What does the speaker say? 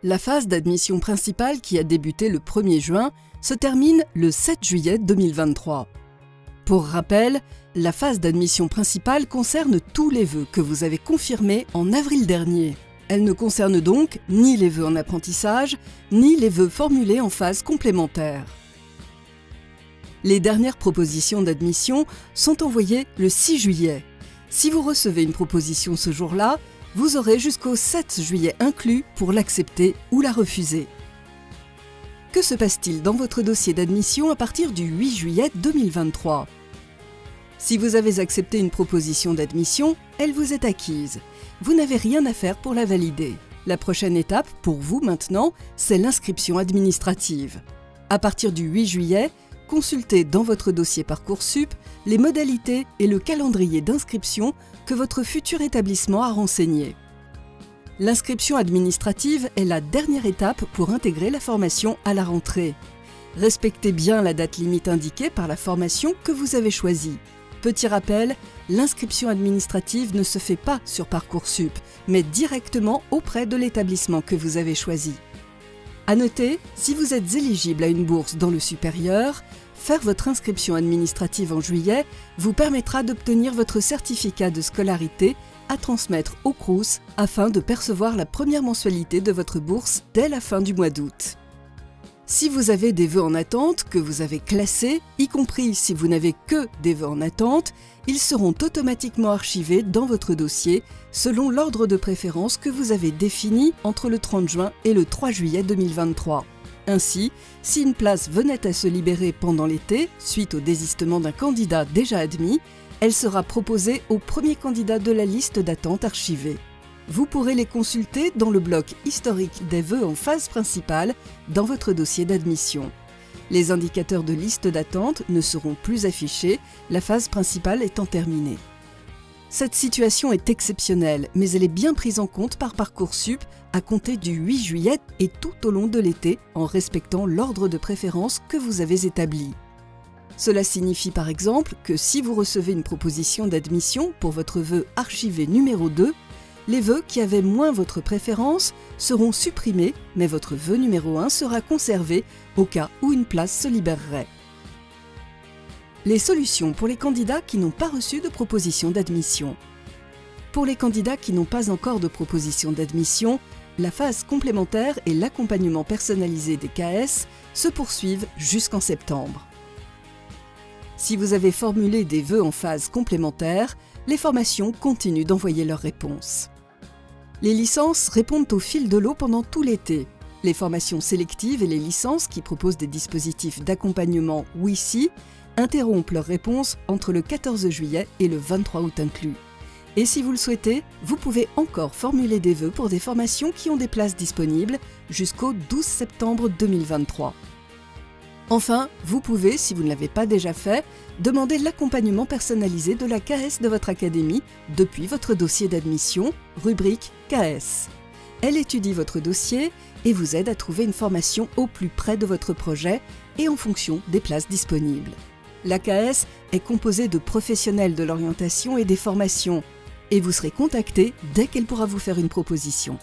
La phase d'admission principale qui a débuté le 1er juin se termine le 7 juillet 2023. Pour rappel, la phase d'admission principale concerne tous les vœux que vous avez confirmés en avril dernier. Elle ne concerne donc ni les vœux en apprentissage, ni les vœux formulés en phase complémentaire. Les dernières propositions d'admission sont envoyées le 6 juillet. Si vous recevez une proposition ce jour-là, vous aurez jusqu'au 7 juillet inclus pour l'accepter ou la refuser. Que se passe-t-il dans votre dossier d'admission à partir du 8 juillet 2023 ? Si vous avez accepté une proposition d'admission, elle vous est acquise. Vous n'avez rien à faire pour la valider. La prochaine étape, pour vous maintenant, c'est l'inscription administrative. À partir du 8 juillet, consultez dans votre dossier Parcoursup les modalités et le calendrier d'inscription que votre futur établissement a renseigné. L'inscription administrative est la dernière étape pour intégrer la formation à la rentrée. Respectez bien la date limite indiquée par la formation que vous avez choisie. Petit rappel, l'inscription administrative ne se fait pas sur Parcoursup, mais directement auprès de l'établissement que vous avez choisi. À noter, si vous êtes éligible à une bourse dans le supérieur, faire votre inscription administrative en juillet vous permettra d'obtenir votre certificat de scolarité à transmettre au Crous afin de percevoir la première mensualité de votre bourse dès la fin du mois d'août. Si vous avez des vœux en attente que vous avez classés, y compris si vous n'avez que des vœux en attente, ils seront automatiquement archivés dans votre dossier selon l'ordre de préférence que vous avez défini entre le 30 juin et le 3 juillet 2023. Ainsi, si une place venait à se libérer pendant l'été, suite au désistement d'un candidat déjà admis, elle sera proposée au premier candidat de la liste d'attente archivée. Vous pourrez les consulter dans le bloc historique des vœux en phase principale dans votre dossier d'admission. Les indicateurs de liste d'attente ne seront plus affichés, la phase principale étant terminée. Cette situation est exceptionnelle, mais elle est bien prise en compte par Parcoursup à compter du 8 juillet et tout au long de l'été en respectant l'ordre de préférence que vous avez établi. Cela signifie par exemple que si vous recevez une proposition d'admission pour votre vœu archivé numéro 2, les vœux qui avaient moins votre préférence seront supprimés, mais votre vœu numéro 1 sera conservé au cas où une place se libérerait. Les solutions pour les candidats qui n'ont pas reçu de proposition d'admission. Pour les candidats qui n'ont pas encore de proposition d'admission, la phase complémentaire et l'accompagnement personnalisé des KS se poursuivent jusqu'en septembre. Si vous avez formulé des vœux en phase complémentaire, les formations continuent d'envoyer leurs réponses. Les licences répondent au fil de l'eau pendant tout l'été. Les formations sélectives et les licences qui proposent des dispositifs d'accompagnement WICI interrompent leurs réponses entre le 14 juillet et le 23 août inclus. Et si vous le souhaitez, vous pouvez encore formuler des vœux pour des formations qui ont des places disponibles jusqu'au 12 septembre 2023. Enfin, vous pouvez, si vous ne l'avez pas déjà fait, demander l'accompagnement personnalisé de la KS de votre académie depuis votre dossier d'admission, rubrique KS. Elle étudie votre dossier et vous aide à trouver une formation au plus près de votre projet et en fonction des places disponibles. L'AKS est composée de professionnels de l'orientation et des formations et vous serez contacté dès qu'elle pourra vous faire une proposition.